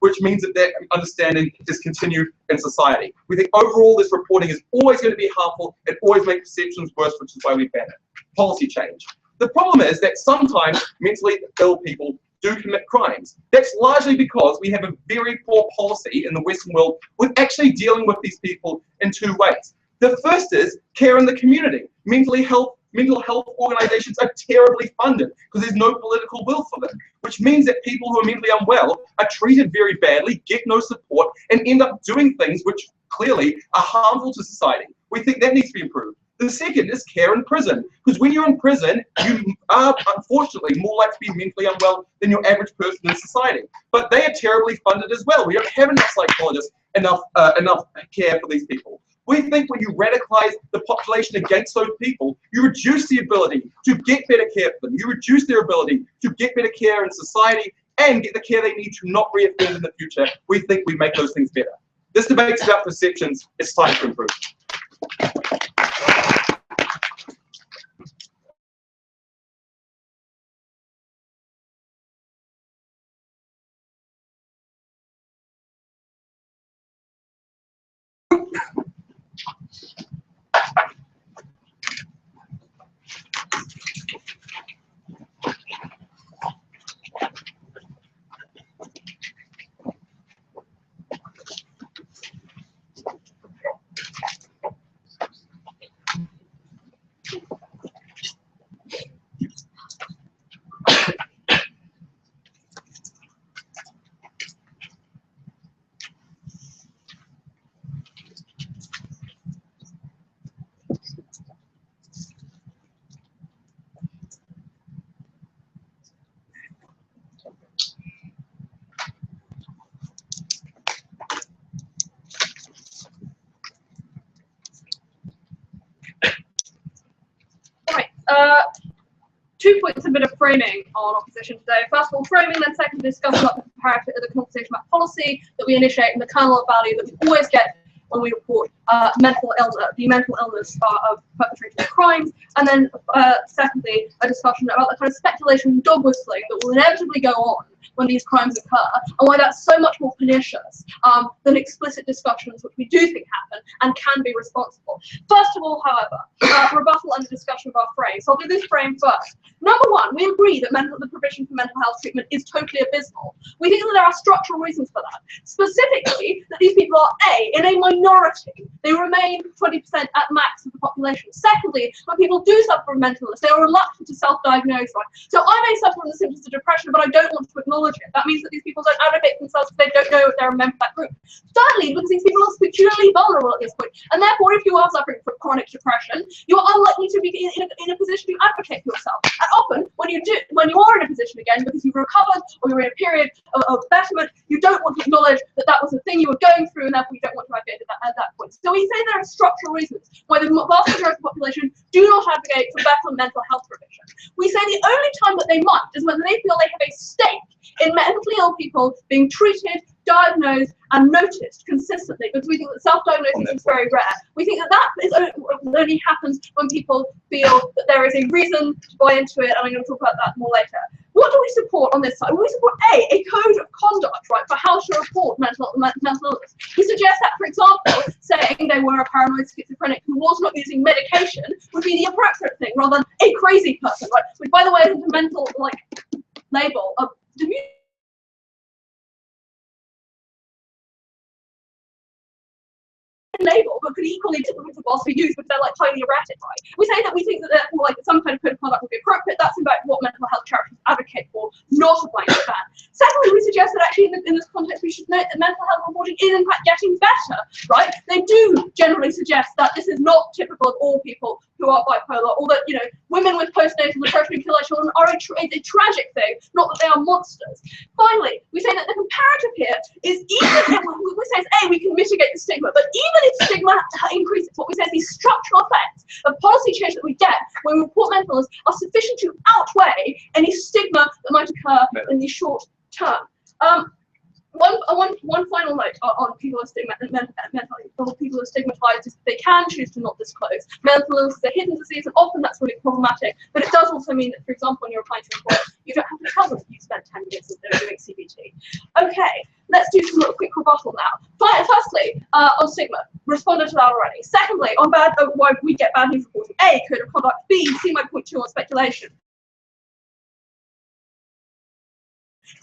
which means that that understanding is continued in society. We think overall this reporting is always going to be harmful and always make perceptions worse, which is why we ban it. Policy change. The problem is that sometimes mentally ill people do commit crimes. That's largely because we have a very poor policy in the Western world with actually dealing with these people in two ways. The first is care in the community. Mental health organizations are terribly funded because there's no political will for them, which means that people who are mentally unwell are treated very badly, get no support, and end up doing things which clearly are harmful to society. We think that needs to be improved. The second is care in prison, because when you're in prison, you are unfortunately more likely to be mentally unwell than your average person in society. But they are terribly funded as well. We don't have enough psychologists, enough care for these people. We think when you radicalize the population against those people, you reduce the ability to get better care for them. You reduce their ability to get better care in society and get the care they need to not reoffend in the future. We think we make those things better. This debate is about perceptions. It's time to improve. Two points, a bit of framing on opposition today. First of all, framing, then second, discuss about the conversation about policy that we initiate and the kernel of value that we always get when we report the mental illness of perpetrators of crimes, and then secondly, a discussion about the kind of speculation and dog whistling that will inevitably go on when these crimes occur, and why that's so much more pernicious than explicit discussions which we do think happen and can be responsible. First of all, however, rebuttal and discussion of our frame. So I'll do this frame first. Number one, we agree that the provision for mental health treatment is totally abysmal. We think that there are structural reasons for that. Specifically, that these people are A, in a minority. They remain 20% at max of the population. Secondly, when people do suffer from mental illness, they are reluctant to self-diagnose, right? So I may suffer from the symptoms of depression, but I don't want to acknowledge it. That means that these people don't advocate themselves because they don't know if they're a member of that group. Thirdly, because these people are peculiarly vulnerable at this point, and therefore, if you are suffering from chronic depression, you are unlikely to be in a position to advocate for yourself. And often, when you are in a position again, because you've recovered or you're in a period of betterment, you don't want to acknowledge that that was the thing you were going through, and therefore you don't want to advocate at that point. So we say there are structural reasons why the vast majority of the population do not advocate for better mental health provision. We say the only time that they might is when they feel they have a stake in mentally ill people being treated, diagnosed, and noticed consistently, because we think that self-diagnosis is very rare. We think that only happens when people feel that there is a reason to buy into it, and I'm going to talk about that more later. What do we support on this side? We support a code of conduct, right, for how to report mental illness. We suggest that, for example, saying they were a paranoid schizophrenic who was not using medication would be the appropriate thing, rather than a crazy person, right? Which, by the way, is a mental label of label, but could equally be used if they're highly erratic, right? We say that we think that some kind of code of conduct would be appropriate. That's about what mental health charities advocate for, not a blanket ban. Secondly, we suggest that actually in this context we should note that mental health reporting is in fact getting better, right? They do generally suggest that this is not typical of all people who are bipolar, or that women with postnatal depression and kill their children are a tragic thing, not that they are monsters. Finally, we say that the comparative here is even we say is we can mitigate the stigma, but even if stigma increases, what we say is the structural effects of policy change that we get when we report mental illness are sufficient to outweigh any stigma that might occur in the short term. One final note on people who are stigmatized is that they can choose to not disclose. Mental illness is a hidden disease, and often that's really problematic. But it does also mean that, for example, when you're applying to employer, you don't have to tell them that you spent 10 years doing CBT. Okay, let's do some little quick rebuttal now. Firstly, on stigma, responded to that already. Secondly, on why we get bad news reporting. A, code of conduct. B, see my point 2 on speculation.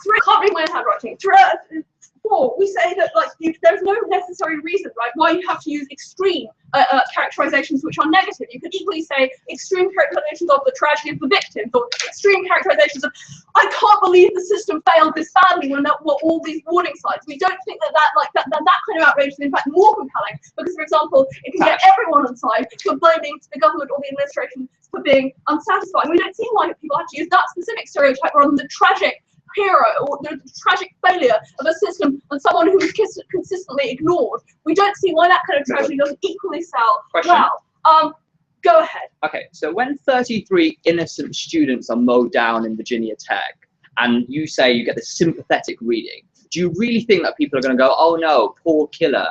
3, can't read my own handwriting. 4, we say that there's no necessary reason, right, why you have to use extreme characterizations which are negative. You could equally say extreme characterizations of the tragedy of the victims, or extreme characterizations of, I can't believe the system failed this badly when there were all these warning signs. We don't think that that kind of outrage is in fact more compelling, because, for example, it can get everyone on side for blaming the government or the administration for being unsatisfied. We don't see why people have to use that specific stereotype rather than the tragic hero or the tragic failure of a system and someone who is consistently ignored. We don't see why that kind of tragedy doesn't equally sell well. Go ahead. Okay, so when 33 innocent students are mowed down in Virginia Tech, and you say you get the sympathetic reading, do you really think that people are going to go, oh no, poor killer,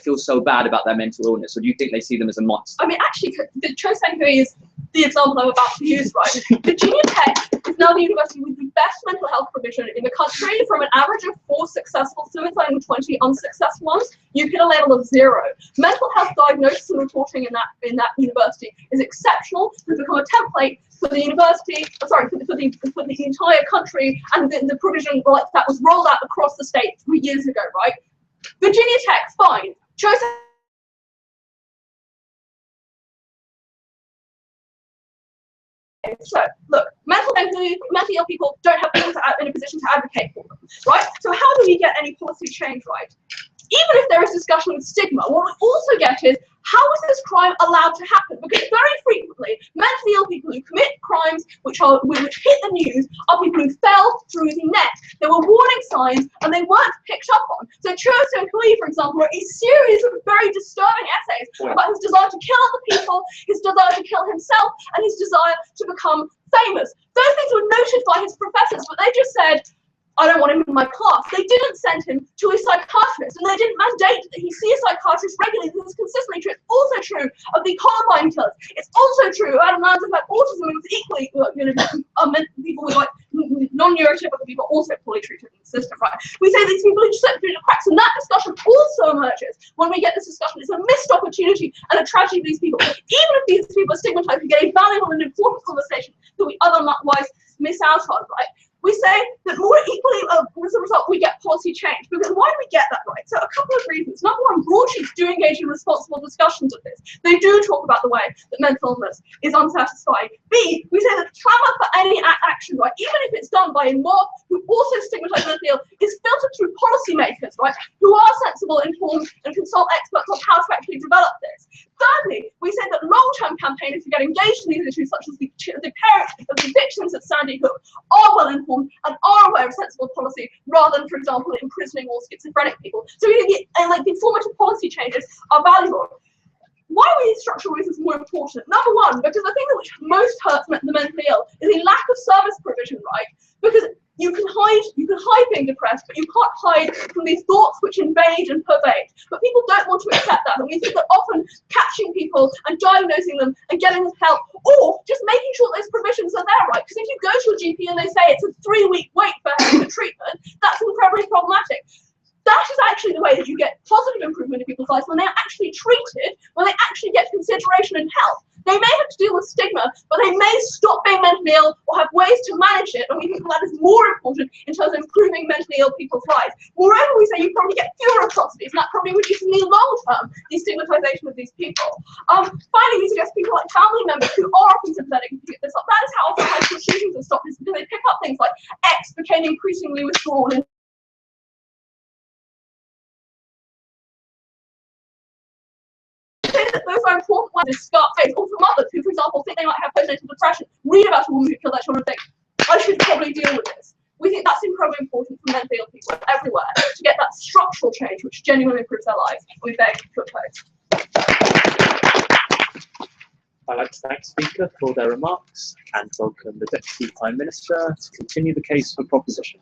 feel so bad about their mental illness, or do you think they see them as a monster? I mean, actually, the choice anyway is the example I'm about to use, right? Virginia Tech is now the university with the best mental health provision in the country. From an average of 4 successful suicide and 20 unsuccessful ones, you hit a level of 0. Mental health diagnosis and reporting in that university is exceptional. It's become a template for the university, for the entire country, and the provision that was rolled out across the state 3 years ago, right? Virginia Tech, fine. Choice. So, look, mentally ill people don't have people in a position to advocate for them, right? So how do we get any policy change, right? Even if there is discussion of stigma, what we also get is, how is this crime allowed to happen? Because very frequently, mentally ill people who commit crimes which hit the news are people who fell through the net. There were warning signs and they weren't picked up on. So Churchill and Clee, for example, wrote a series of very disturbing essays about his desire to kill other people, his desire to kill himself, and his desire to become famous. Those things were noted by his professors, but they just said, I don't want him in my class. They didn't send him to a psychiatrist, and they didn't mandate that he see a psychiatrist regularly. This is consistently true. It's also true of the Columbine killers. It's also true of Adam Lanza who had autism and was equally, people with non-neurotypical people also poorly treated in the system, right? We say these people who just slip through the cracks, and that discussion also emerges when we get this discussion. It's a missed opportunity and a tragedy of these people. Even if these people are stigmatized, we get a valuable and important conversation that we otherwise miss out on, right? We say that more equally, as a result, we get policy change. Because why do we get that right? So a couple of reasons. Number one, broadsheets do engage in responsible discussions of this. They do talk about the way that mental illness is unsatisfying. B, we say that clamour for any action, right, even if it's done by a mob who also stigmatise mentally ill, is filtered through policymakers, right, who are sensible, informed, and consult experts on how to actually develop this. Thirdly, we say that long-term campaigners who get engaged in these issues, such as the parents of the victims of Sandy Hook, are well informed and are aware of sensible policy, rather than, for example, imprisoning all schizophrenic people. So we think the informative policy changes are valuable. Why are these structural reasons more important? Number one, because the thing that which most hurts the mentally ill is a lack of service provision, right? Because you can hide being depressed, but you can't hide from these thoughts which invade and pervade. But people don't want to accept that, and we think that often catching people and diagnosing them and getting them help, or just making sure those provisions are there, right? Because if you go to a GP and they say it's a 3-week wait for treatment, that's incredibly problematic. That is actually the way that you get positive improvement in people's lives, when they're actually treated, when they actually get consideration and help. They may have to deal with stigma, but they may stop being mentally ill or have ways to manage it, and we think that is more important in terms of improving mentally ill people's lives. Moreover, we say you probably get fewer atrocities, and that probably reduces in the long term the stigmatization of these people. Finally, we suggest people like family members who are often sympathetic and pick this up. That is how often high school shootings have stopped, is because they pick up things like X became increasingly withdrawn and those are important ones to discuss, or from others who, for example, think they might have postnatal depression, read about a woman who killed their children and think, I should probably deal with this. We think that's incredibly important for mentally ill people everywhere to get that structural change which genuinely improves their lives. We beg to oppose. I'd like to thank the Speaker for their remarks and welcome the Deputy Prime Minister to continue the case for proposition.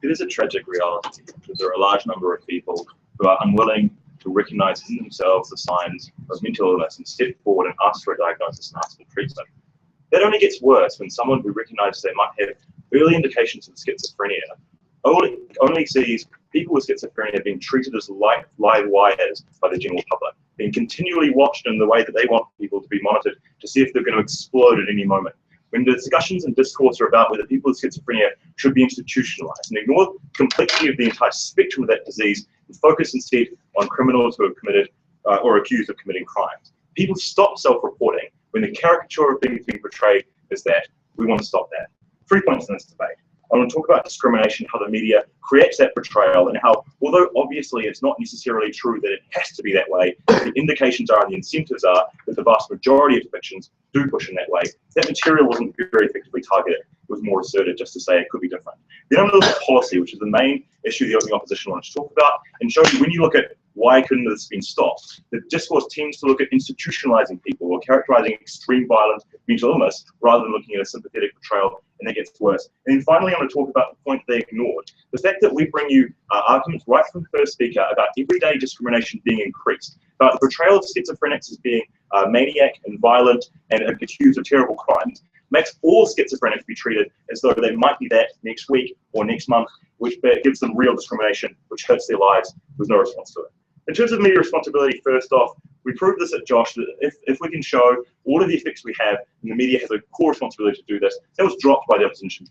It is a tragic reality that there are a large number of people who are unwilling to recognize in themselves the signs of mental illness and step forward and ask for a diagnosis and ask for treatment. That only gets worse when someone who recognizes they might have early indications of schizophrenia only sees people with schizophrenia being treated as live wires by the general public, being continually watched in the way that they want people to be monitored to see if they're going to explode at any moment. When the discussions and discourse are about whether people with schizophrenia should be institutionalized and ignore the complexity of the entire spectrum of that disease and focus instead on criminals who have committed or accused of committing crimes. People stop self-reporting when the caricature of things being portrayed is that. We want to stop that. 3 points in this debate. I want to talk about discrimination, how the media creates that portrayal, and how, although obviously it's not necessarily true that it has to be that way, the indications are and the incentives are that the vast majority of depictions do push in that way. That material wasn't very effectively targeted. It was more asserted just to say it could be different. Then I'm going to look at policy, which is the main issue the opening opposition wants to talk about, and show you when you look at why couldn't this been stopped, the discourse tends to look at institutionalizing people or characterizing extreme violent mental illness rather than looking at a sympathetic portrayal, and that gets worse. And then finally, I'm going to talk about the point they ignored. The fact that we bring you arguments right from the first speaker about everyday discrimination being increased, about the portrayal of schizophrenics as being maniac and violent and accused of terrible crimes, makes all schizophrenics be treated as though they might be that next week or next month, which gives them real discrimination, which hurts their lives with no response to it. In terms of media responsibility, first off, we proved this at Josh that if we can show all of the effects we have, and the media has a core responsibility to do this, that was dropped by the opposition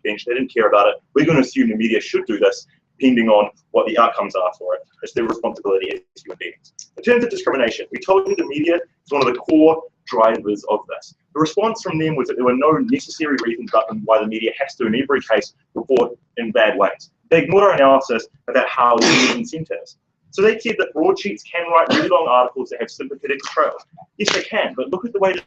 bench. They didn't care about it. We're going to assume the media should do this, depending on what the outcomes are for it. It's their responsibility as human beings. In terms of discrimination, we told you the media is one of the core drivers of this. The response from them was that there were no necessary reasons about why the media has to, in every case, report in bad ways. They ignored our analysis about how to use incentives. So they said that broadsheets can write really long articles that have sympathetic portrayals. Yes, they can, but look at the way that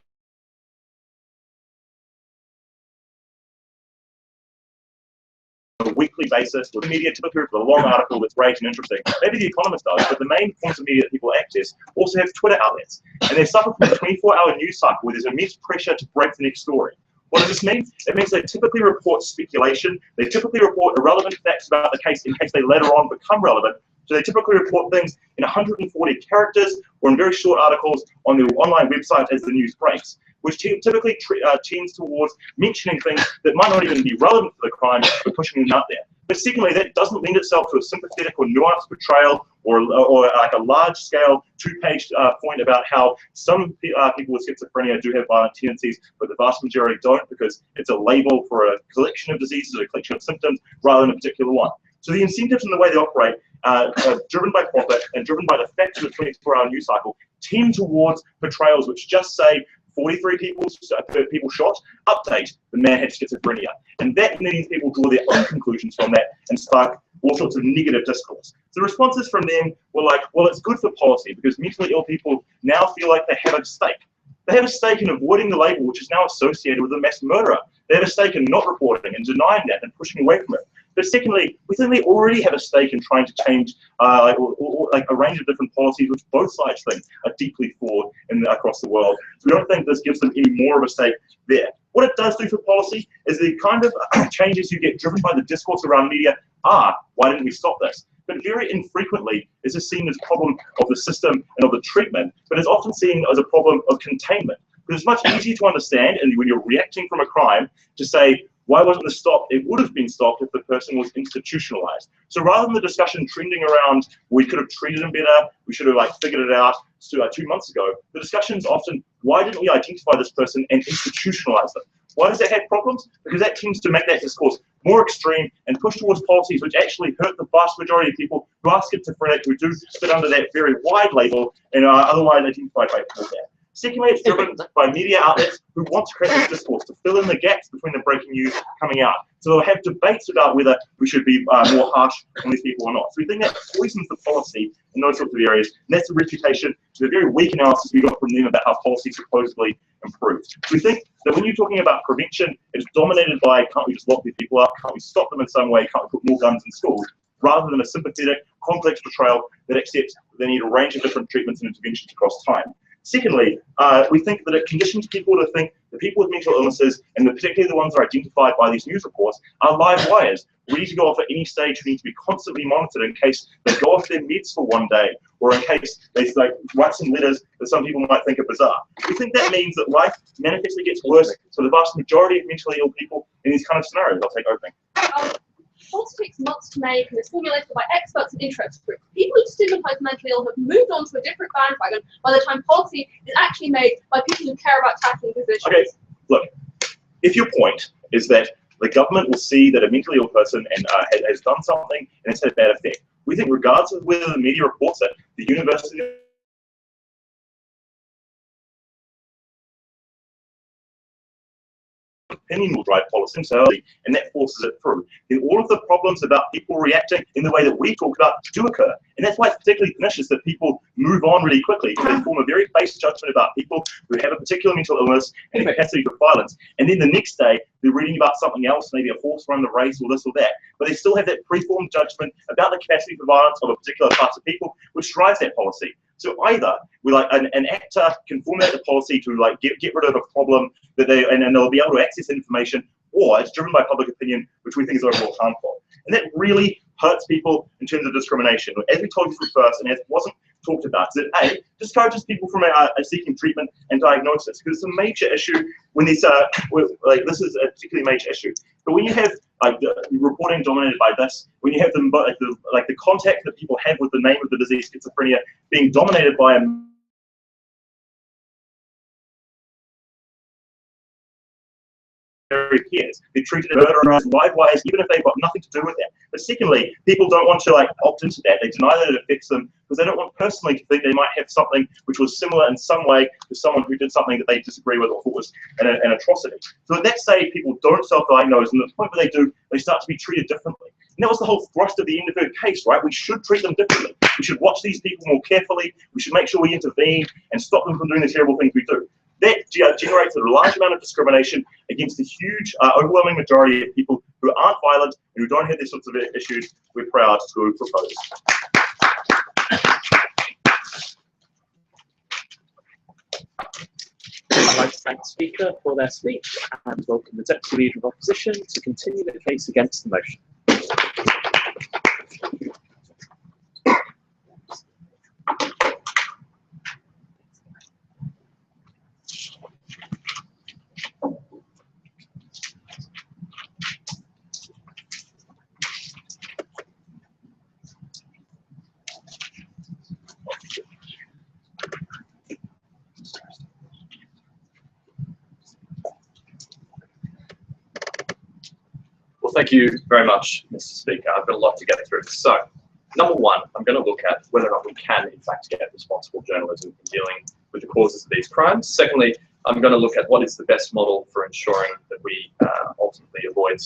on a weekly basis with the media typically for a long article that's great and interesting. Maybe The Economist does, but the main forms of media that people access also have Twitter outlets. And they suffer from a 24-hour news cycle where there's immense pressure to break the next story. What does this mean? It means they typically report speculation. They typically report irrelevant facts about the case in case they later on become relevant. So they typically report things in 140 characters or in very short articles on their online website as the news breaks, which typically tends towards mentioning things that might not even be relevant to the crime, but pushing them out there. But secondly, that doesn't lend itself to a sympathetic or nuanced portrayal or like a large-scale two-page point about how some people with schizophrenia do have violent tendencies, but the vast majority don't, because it's a label for a collection of diseases, a collection of symptoms, rather than a particular one. So the incentives and the way they operate, driven by profit and driven by the fact of the 24-hour news cycle, tend towards portrayals which just say 43 people shot, update, the man had schizophrenia. And that means people draw their own conclusions from that and spark all sorts of negative discourse. So the responses from them were like, well, it's good for policy because mentally ill people now feel like they have a stake. They have a stake in avoiding the label which is now associated with a mass murderer. They have a stake in not reporting and denying that and pushing away from it. But secondly, we think they already have a stake in trying to change like a range of different policies which both sides think are deeply flawed across the world. So we don't think this gives them any more of a stake there. What it does do for policy is the kind of changes you get driven by the discourse around media are, why didn't we stop this? But very infrequently is this seen as a problem of the system and of the treatment, but it's often seen as a problem of containment. Because it's much easier to understand, and when you're reacting from a crime, to say, why wasn't this stopped? It would have been stopped if the person was institutionalized. So rather than the discussion trending around, we could have treated them better, we should have figured it out 2 months ago, the discussion is often, why didn't we identify this person and institutionalize them? Why does it have problems? Because that tends to make that discourse more extreme and push towards policies which actually hurt the vast majority of people who are schizophrenic, who do sit under that very wide label and are otherwise identified by people there. Secondly, it's driven by media outlets who want to create this discourse to fill in the gaps between the breaking news coming out. So they'll have debates about whether we should be more harsh on these people or not. So we think that poisons the policy in those sorts of areas. And that's a refutation to the very weak analysis we got from them about how policy supposedly improves. So we think that when you're talking about prevention, it's dominated by, can't we just lock these people up? Can't we stop them in some way? Can't we put more guns in schools? Rather than a sympathetic, complex portrayal that accepts they need a range of different treatments and interventions across time. Secondly, we think that it conditions people to think that people with mental illnesses, and particularly the ones that are identified by these news reports, are live wires, ready to go off at any stage, who need to be constantly monitored in case they go off their meds for one day, or in case they write some letters that some people might think are bizarre. We think that means that life manifestly gets worse for the vast majority of mentally ill people in these kind of scenarios. I'll take opening. Policy takes months to make and is formulated by experts and interest groups. People who stigmatise mentally ill have moved on to a different bandwagon by the time policy is actually made by people who care about tackling these issues. Okay, look, if your point is that the government will see that a mentally ill person and has done something and it's had a bad effect, we think regardless of whether the media reports it, the university opinion will drive policy themselves, and that forces it through. Then all of the problems about people reacting in the way that we talk about do occur. And that's why it's particularly pernicious that people move on really quickly. They form a very base judgment about people who have a particular mental illness and a capacity for violence. And then the next day, they're reading about something else, maybe a horse run the race or this or that. But they still have that preformed judgment about the capacity for violence of a particular class of people, which drives that policy. So either we an actor can formulate the policy to get rid of a problem that and they'll be able to access information, or it's driven by public opinion, which we think is overall harmful. And that really hurts people in terms of discrimination. As we told you from first, and as wasn't talked about, is that A, discourages people from seeking treatment and diagnosis, because it's a major issue when these this is a particularly major issue. But when you have reporting dominated by this, when you have the contact that people have with the name of the disease, schizophrenia, being dominated by a peers. They're treated as murderers, live-wires, even if they've got nothing to do with that. But secondly, people don't want to opt into that. They deny that it affects them because they don't want personally to think they might have something which was similar in some way to someone who did something that they disagree with or thought was an atrocity. So at that stage, people don't self-diagnose, and at the point where they do, they start to be treated differently. And that was the whole thrust of the end of her case, right? We should treat them differently. We should watch these people more carefully. We should make sure we intervene and stop them from doing the terrible things we do. That generates a large amount of discrimination against the huge, overwhelming majority of people who aren't violent and who don't have these sorts of issues we're proud to propose. I'd like to thank the speaker for their speech and welcome the Deputy Leader of Opposition to continue the case against the motion. Well, thank you very much, Mr. Speaker. I've got a lot to get through. So, number one, I'm going to look at whether or not we can, in fact, get responsible journalism in dealing with the causes of these crimes. Secondly, I'm going to look at what is the best model for ensuring that we ultimately avoid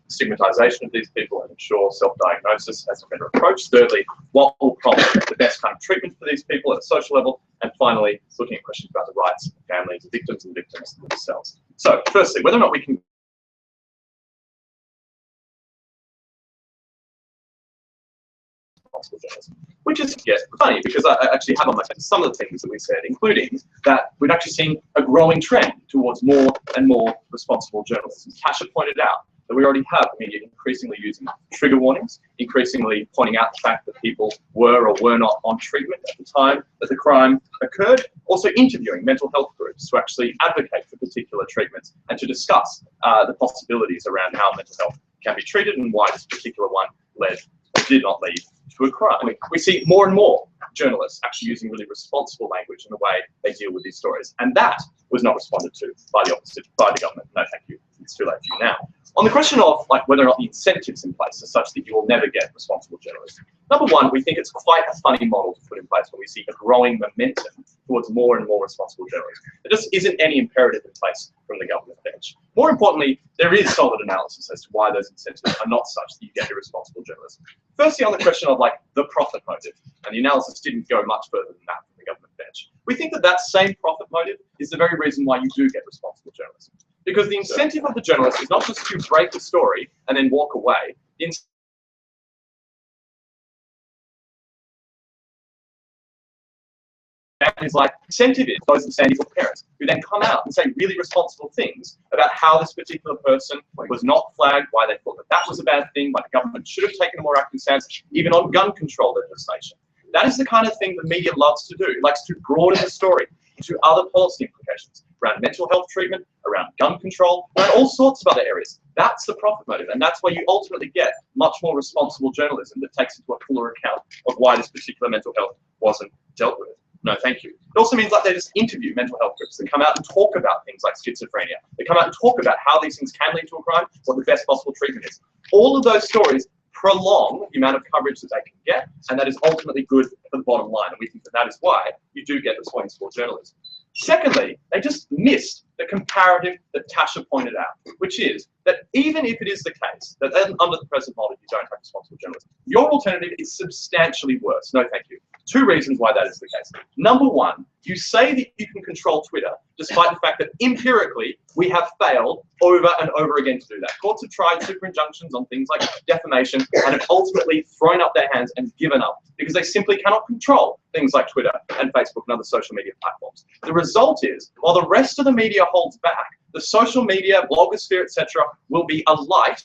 stigmatization of these people and ensure self-diagnosis as a better approach. Thirdly, what will prompt the best kind of treatment for these people at a social level. And finally, looking at questions about the rights of families, victims and victims themselves. So, firstly, whether or not we can which is, yes, funny, because I actually have on my list some of the things that we said, including that we've actually seen a growing trend towards more and more responsible journalism. Tasha pointed out that we already have media increasingly using trigger warnings, increasingly pointing out the fact that people were or were not on treatment at the time that the crime occurred, also interviewing mental health groups to actually advocate for particular treatments and to discuss the possibilities around how mental health can be treated and why this particular one did not lead to a crime. We see more and more journalists actually using really responsible language in the way they deal with these stories. And that was not responded to by the government. No, thank you. it's too late for you now. On the question of like whether or not the incentives in place are such that you will never get responsible journalism. Number one, we think it's quite a funny model to put in place when we see a growing momentum towards more and more responsible journalism. There just isn't any imperative in place from the government bench. More importantly, there is solid analysis as to why those incentives are not such that you get irresponsible journalism. Firstly, on the question of like the profit motive, and the analysis didn't go much further than that from the government bench. We think that that same profit motive is the very reason why you do get responsible journalism. Because the incentive of the journalist is not just to break the story and then walk away. The is like incentive is those insanity parents who then come out and say really responsible things about how this particular person was not flagged, why they thought that that was a bad thing, why the government should have taken a more active stance, even on gun control legislation. That is the kind of thing the media loves to do. It likes to broaden the story into other policy implications around mental health treatment, around gun control, around all sorts of other areas. That's the profit motive, and that's where you ultimately get much more responsible journalism that takes into a fuller account of why this particular mental health wasn't dealt with. No, thank you. It also means like they just interview mental health groups. They come out and talk about things like schizophrenia. They come out and talk about how these things can lead to a crime, what the best possible treatment is. All of those stories prolong the amount of coverage that they can get, and that is ultimately good for the bottom line. And we think that that is why you do get responsible journalism. Secondly, they just missed the comparative that Tasha pointed out, which is that even if it is the case that under the present model you don't have responsible journalism, your alternative is substantially worse. No, thank you. Two reasons why that is the case. Number one, you say that you can control Twitter, despite the fact that empirically we have failed over and over again to do that. Courts have tried super injunctions on things like defamation and have ultimately thrown up their hands and given up because they simply cannot control things like Twitter and Facebook and other social media platforms. The result is, while the rest of the media holds back, the social media, blogosphere, etc., will be alight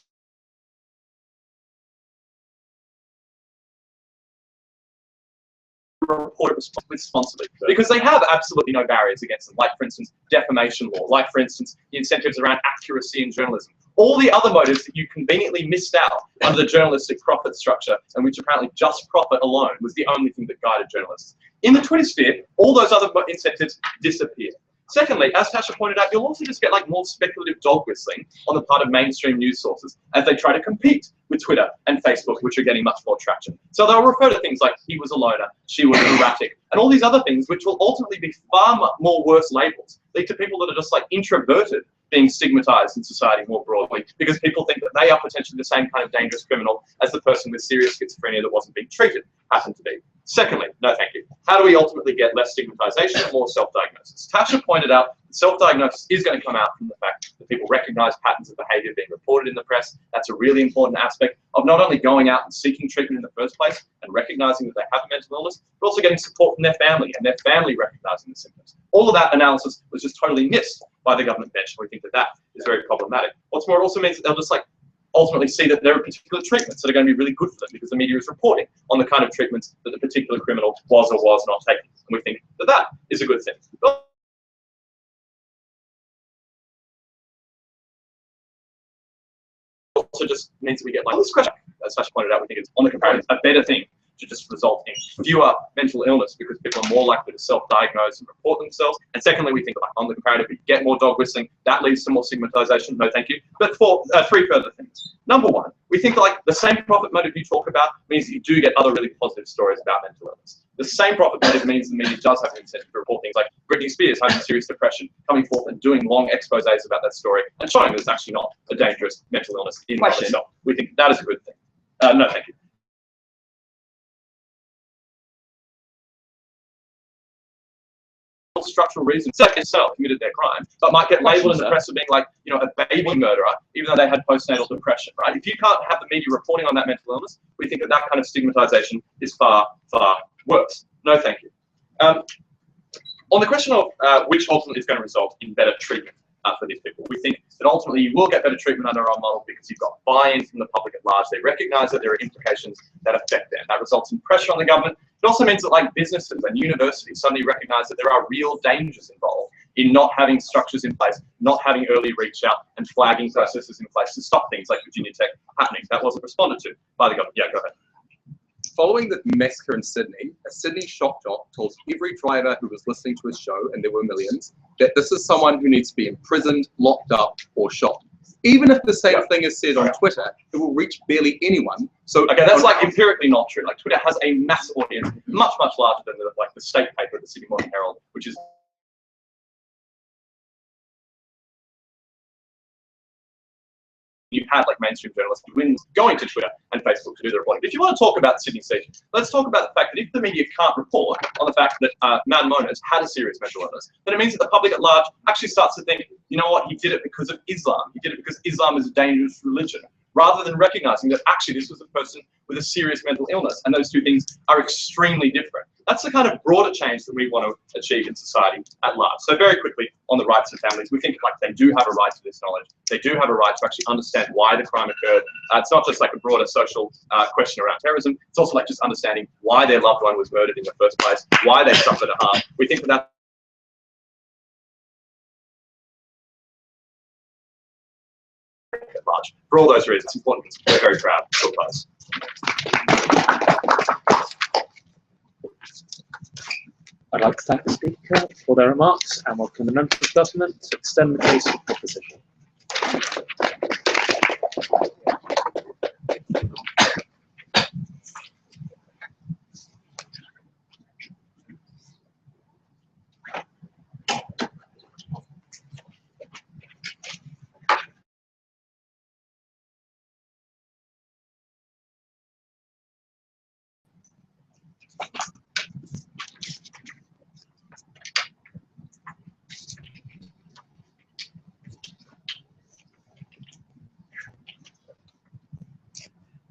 report it responsibly because they have absolutely no barriers against them, like for instance defamation law, like for instance the incentives around accuracy in journalism, all the other motives that you conveniently missed out under the journalistic profit structure, and which apparently just profit alone was the only thing that guided journalists. In the Twitter sphere, all those other incentives disappear. Secondly, as Tasha pointed out, you'll also just get like more speculative dog whistling on the part of mainstream news sources as they try to compete with Twitter and Facebook, which are getting much more traction. So they'll refer to things like he was a loner, she was erratic, and all these other things, which will ultimately be far more worse labels, lead to people that are just like introverted being stigmatized in society more broadly because people think that they are potentially the same kind of dangerous criminal as the person with serious schizophrenia that wasn't being treated happened to be. Secondly, no thank you. How do we ultimately get less stigmatization and more self-diagnosis? Tasha pointed out that self-diagnosis is going to come out from the fact that people recognize patterns of behavior being reported in the press. That's a really important aspect of not only going out and seeking treatment in the first place and recognizing that they have a mental illness, but also getting support from their family and their family recognizing the symptoms. All of that analysis was just totally missed by the government bench. We think that that is very problematic. What's more, it also means that they'll just like ultimately see that there are particular treatments that are going to be really good for them because the media is reporting on the kind of treatments that the particular criminal was or was not taking. And we think that that is a good thing. Also just means that we get like this question, as Tasha pointed out, we think it's on the comparative a better thing to just result in fewer mental illness because people are more likely to self-diagnose and report themselves. And secondly, we think like on the comparative, we get more dog whistling, that leads to more stigmatization. No, thank you. But for three further things. Number one, we think like the same profit motive you talk about means that you do get other really positive stories about mental illness. The same profit motive means the media does have an incentive to report things like Britney Spears having serious depression, coming forth and doing long exposés about that story and showing that it's actually not a dangerous mental illness in and of itself. We think that is a good thing. No, thank you. Structural reasons, Seth itself committed their crime, but might get labelled in the press of being like, you know, a baby murderer, even though they had postnatal depression, right? If you can't have the media reporting on that mental illness, we think that that kind of stigmatization is far, far worse. No, thank you. On the question of which ultimately is going to result in better treatment for these people, we think that ultimately you will get better treatment under our model because you've got buy-in from the public at large. They recognise that there are implications that affect them. That results in pressure on the government. It also means that like businesses and universities suddenly recognise that there are real dangers involved in not having structures in place, not having early reach out and flagging processes in place to stop things like Virginia Tech happening. That wasn't responded to by the government. Yeah, go ahead. Following the massacre in Sydney, a Sydney shock doc told every driver who was listening to his show, and there were millions, that this is someone who needs to be imprisoned, locked up, or shot. Even if the same thing is said on Twitter, it will reach barely anyone. So okay, that's like empirically not true. Like Twitter has a mass audience, much larger than the state paper, the Sydney Morning Herald, which is. You've had like mainstream journalists going to Twitter and Facebook to do the reporting. If you want to talk about Sydney Station, let's talk about the fact that if the media can't report on the fact that Madam Owners had a serious mental illness, then it means that the public at large actually starts to think, you know what, he did it because of Islam. He did it because Islam is a dangerous religion, rather than recognizing that actually this was a person with a serious mental illness, and those two things are extremely different. That's the kind of broader change that we want to achieve in society at large. So very quickly, on the rights of families, we think like they do have a right to this knowledge. They do have a right to actually understand why the crime occurred. It's not just like a broader social question around terrorism. It's also like just understanding why their loved one was murdered in the first place, why they suffered a harm. We think that at large. For all those reasons, it's important. We're very proud to oppose. I'd like to thank the speaker for their remarks and welcome the member of government to extend the case of opposition.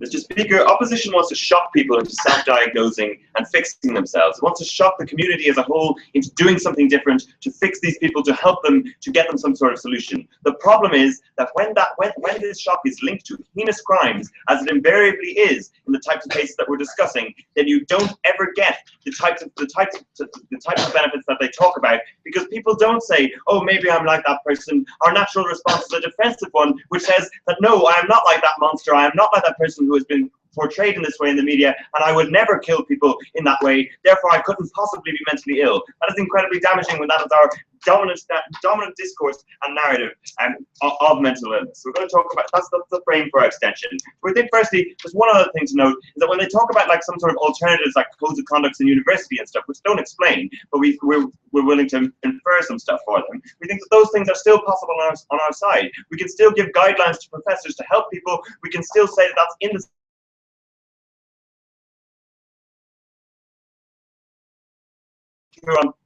Mr. Speaker, opposition wants to shock people into self-diagnosing and fixing themselves. It wants to shock the community as a whole into doing something different to fix these people, to help them, to get them some sort of solution. The problem is that when this shock is linked to heinous crimes, as it invariably is in the types of cases that we're discussing, then you don't ever get the types of benefits that they talk about, because people don't say, oh, maybe I'm like that person. Our natural response is a defensive one, which says that no, I am not like that monster. I am not like that person who has been portrayed in this way in the media, and I would never kill people in that way, therefore I couldn't possibly be mentally ill. That is incredibly damaging when that is our dominant discourse and narrative of mental illness. So we're going to talk about, that's the frame for our extension. We think firstly, there's one other thing to note, is that when they talk about like some sort of alternatives like codes of conduct in university and stuff, which don't explain, but we're willing to infer some stuff for them, we think that those things are still possible on our side. We can still give guidelines to professors to help people. We can still say that that's in the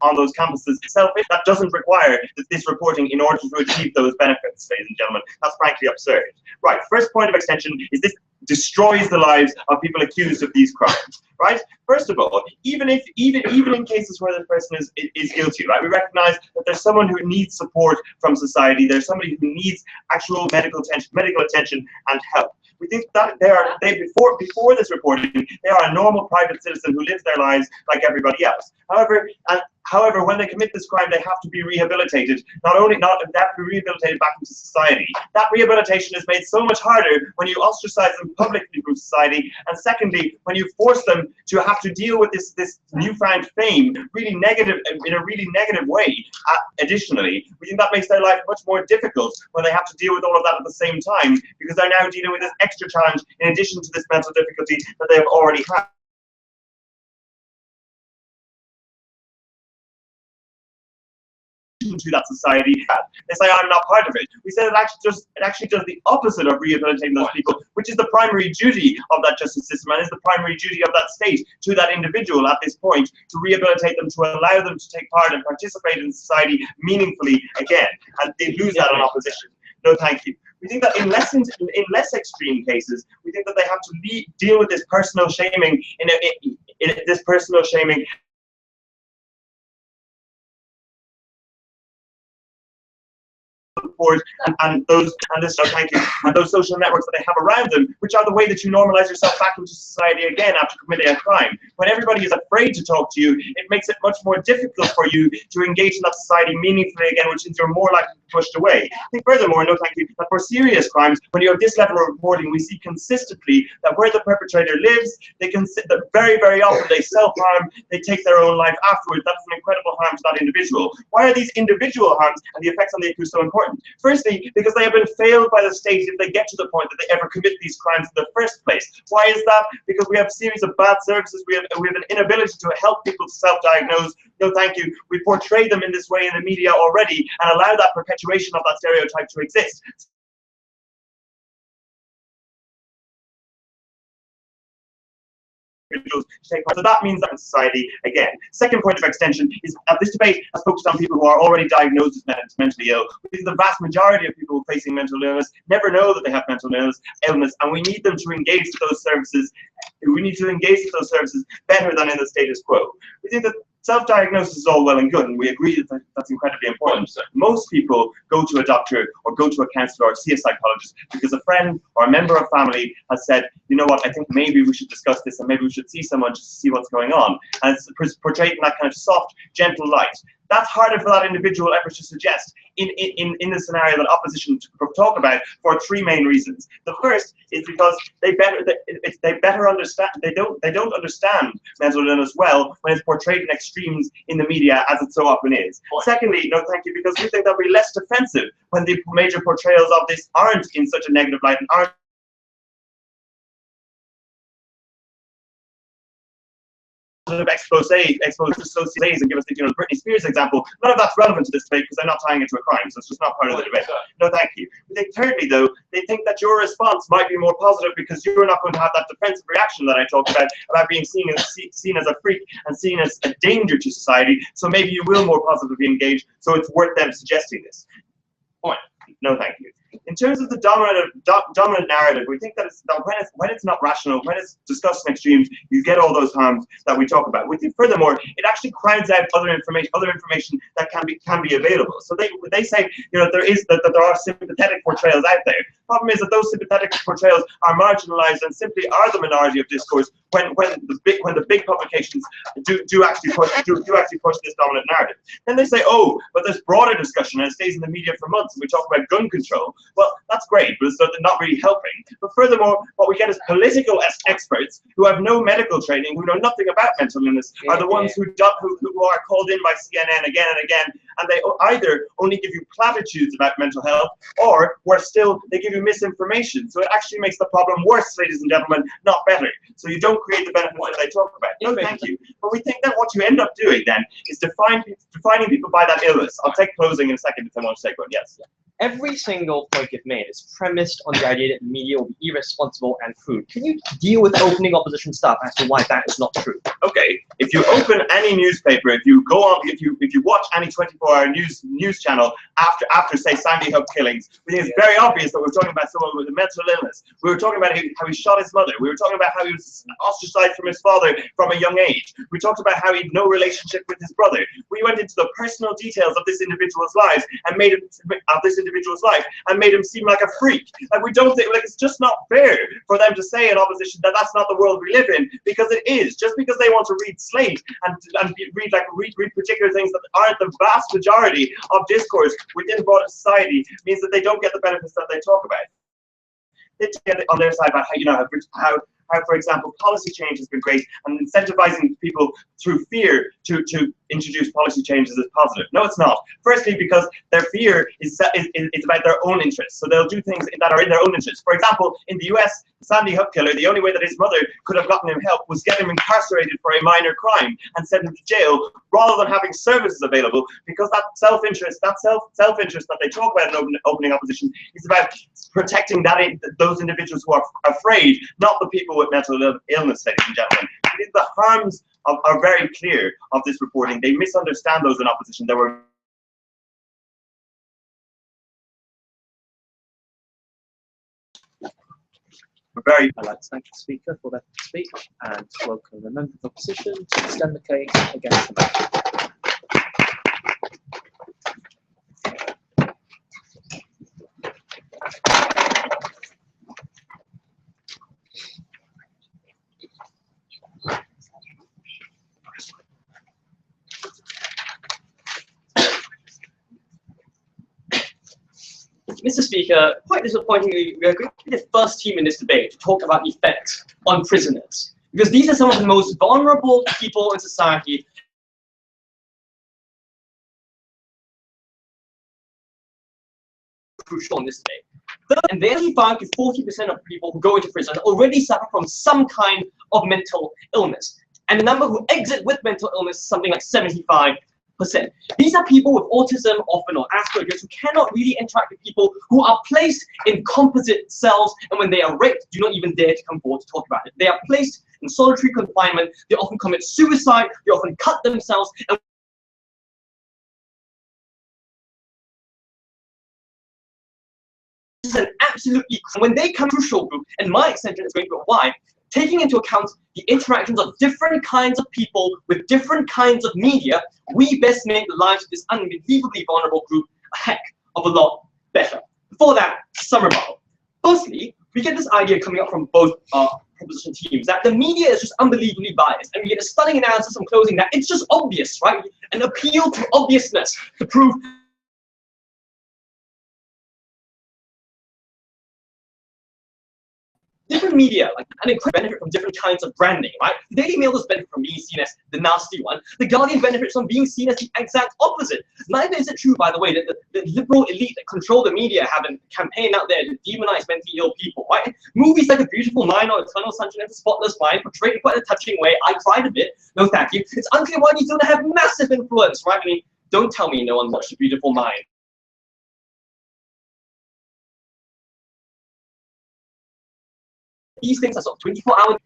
on those campuses itself. That doesn't require this reporting in order to achieve those benefits, ladies and gentlemen. That's frankly absurd. Right, first point of extension is this destroys the lives of people accused of these crimes, right? First of all, even in cases where the person is guilty, right, we recognize that there's someone who needs support from society. There's somebody who needs actual medical attention and help. We think that before this reporting, they are a normal private citizen who lives their lives like everybody else. However, when they commit this crime, they have to be rehabilitated. They have to be rehabilitated back into society. That rehabilitation is made so much harder when you ostracize them publicly from society, and secondly, when you force them to have to deal with this newfound fame, really negative in a really negative way. Additionally, we think that makes their life much more difficult when they have to deal with all of that at the same time, because they're now dealing with this extra challenge in addition to this mental difficulty that they have already had. To that society had. They say, I'm not part of it. We said it actually does the opposite of rehabilitating those people, which is the primary duty of that justice system, and is the primary duty of that state to that individual at this point, to rehabilitate them, to allow them to take part and participate in society meaningfully again, and they lose that on opposition. No, thank you. We think that in less extreme cases, we think that they have to deal with this personal shaming this personal shaming and those social networks that they have around them, which are the way that you normalize yourself back into society again after committing a crime. When everybody is afraid to talk to you, it makes it much more difficult for you to engage in that society meaningfully again, which means you're more likely to be pushed away. I think furthermore, no thank you, that for serious crimes, when you have this level of reporting, we see consistently that where the perpetrator lives, that very, very often they self-harm, they take their own life afterwards. That's an incredible harm to that individual. Why are these individual harms and the effects on the accused so important? Firstly, because they have been failed by the state if they get to the point that they ever commit these crimes in the first place. Why is that? Because we have a series of bad services. We have an inability to help people self-diagnose. No, thank you. We portray them in this way in the media already and allow that perpetuation of that stereotype to exist. So that means that in society, again. Second point of extension is that this debate has focused on people who are already diagnosed as mentally ill. The vast majority of people facing mental illness never know that they have mental illness, and we need them to engage with those services. We need to engage with those services better than in the status quo. We think that self-diagnosis is all well and good, and we agree that that's incredibly important. Most people go to a doctor or go to a counsellor or see a psychologist because a friend or a member of family has said, you know what, I think maybe we should discuss this and maybe we should see someone just to see what's going on. And it's portrayed in that kind of soft, gentle light. That's harder for that individual ever to suggest in the scenario that opposition talk about for three main reasons. The first is because they better understand, they don't understand mental illness well when it's portrayed in extremes in the media, as it so often is. Secondly, no thank you, because we think they'll be less defensive when the major portrayals of this aren't in such a negative light and aren't expose sociétés and give us the Britney Spears example. None of that's relevant to this debate because they're not tying it to a crime, so it's just not part of the debate. No, thank you. Thirdly, though, they think that your response might be more positive because you're not going to have that defensive reaction that I talked about being seen as a freak and seen as a danger to society. So maybe you will more positively engage. So it's worth them suggesting this. Point. No, thank you. In terms of the dominant narrative, we think that when it's not rational, when it's discussed in extremes, you get all those harms that we talk about. We think, furthermore, it actually crowds out other information that can be available. So they say, that there are sympathetic portrayals out there. Problem is that those sympathetic portrayals are marginalized and simply are the minority of discourse when the big publications do actually push this dominant narrative. Then they say, oh, but there's broader discussion and it stays in the media for months and we talk about gun control. Well, that's great, but it's not really helping. But furthermore, what we get is political experts who have no medical training, who know nothing about mental illness, are the ones who are called in by CNN again and again, and they either only give you platitudes about mental health, or worse still, they give you misinformation. So it actually makes the problem worse, ladies and gentlemen, not better. So you don't create the benefits that they talk about. No, thank you. But we think that what you end up doing then is defining people by that illness. I'll take closing in a second if I want to take one. Yes. Every single point you've made is premised on the idea that media will be irresponsible and crude. Can you deal with opening opposition stuff as to why that is not true? Okay, if you open any newspaper, if you go on, if you watch any 24-hour news channel after say Sandy Hook killings, we think it's very obvious that we're talking about someone with a mental illness. We were talking about how he shot his mother. We were talking about how he was ostracized from his father from a young age. We talked about how he had no relationship with his brother. We went into the personal details of this individual's lives and made him seem like a freak. Like we don't think, like it's just not fair for them to say in opposition that that's not the world we live in, because it is. Just because they want to read Slate and read particular things that aren't the vast majority of discourse within broader society means that they don't get the benefits that they talk about. They get it on their side about how, for example, policy change has been great and incentivizing people through fear to introduce policy changes is positive. No, it's not. Firstly, because their fear is about their own interests. So they'll do things that are in their own interests. For example, in the US, Sandy Hook killer, the only way that his mother could have gotten him help was get him incarcerated for a minor crime and send him to jail rather than having services available, because that self-interest that they talk about in opening opposition is about protecting those individuals who are afraid, not the people with mental illness, ladies and gentlemen. The harms are very clear of this reporting. They misunderstand those in opposition. There were I'd like to thank the speaker for that speech and welcome the member of opposition to extend the case against the motion. Mr. Speaker, quite disappointingly, we are going to be the first team in this debate to talk about effects on prisoners, because these are some of the most vulnerable people in society crucial in this debate. And 35 to 40% of people who go into prison already suffer from some kind of mental illness. And the number who exit with mental illness is something like 75%. These are people with autism often or Asperger's who cannot really interact with people, who are placed in composite cells, and when they are raped, do not even dare to come forward to talk about it. They are placed in solitary confinement, they often commit suicide, they often cut themselves, and this is an absolutely, when they come crucial group, and my extension is going to why, taking into account the interactions of different kinds of people with different kinds of media, we best make the lives of this unbelievably vulnerable group a heck of a lot better. Before that, some rebuttal. Firstly, we get this idea coming up from both proposition teams that the media is just unbelievably biased, and we get a stunning analysis from closing that it's just obvious, right? An appeal to obviousness to prove different media, like, and it could benefit from different kinds of branding, right? The Daily Mail does benefit from being seen as the nasty one. The Guardian benefits from being seen as the exact opposite. Neither is it true, by the way, that the liberal elite that control the media have a campaign out there to demonize mentally ill people, right? Movies like A Beautiful Mind or Eternal Sunshine of the Spotless Mind portray in quite a touching way. I tried a bit. No, thank you. It's unclear why these don't have massive influence, right? I mean, don't tell me no one watched A Beautiful Mind. These things are sort of 24-hour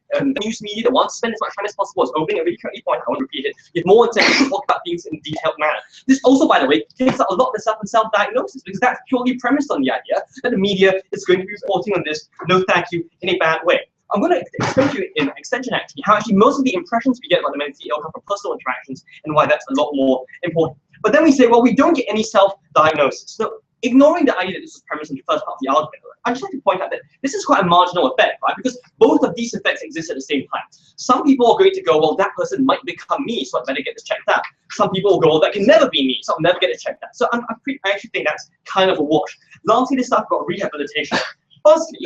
news media that wants to spend as much time as possible as opening a really correctly point. I want to repeat it. You have more incentive to talk about things in a detailed manner. This also, by the way, takes out a lot of the stuff in self-diagnosis, because that's purely premised on the idea that the media is going to be reporting on this, no thank you, in a bad way. I'm going to explain to you in extension actually how actually most of the impressions we get about the mentally ill come from personal interactions and why that's a lot more important. But then we say, well, we don't get any self-diagnosis. So ignoring the idea that this is premised in the first part of the argument, I'd just like to point out that this is quite a marginal effect, right? Because both of these effects exist at the same time. Some people are going to go, well, that person might become me, so I better get this checked out. Some people will go, well, that can never be me, so I'll never get it checked out. So I actually think that's kind of a wash. Lastly, this stuff about rehabilitation. Firstly,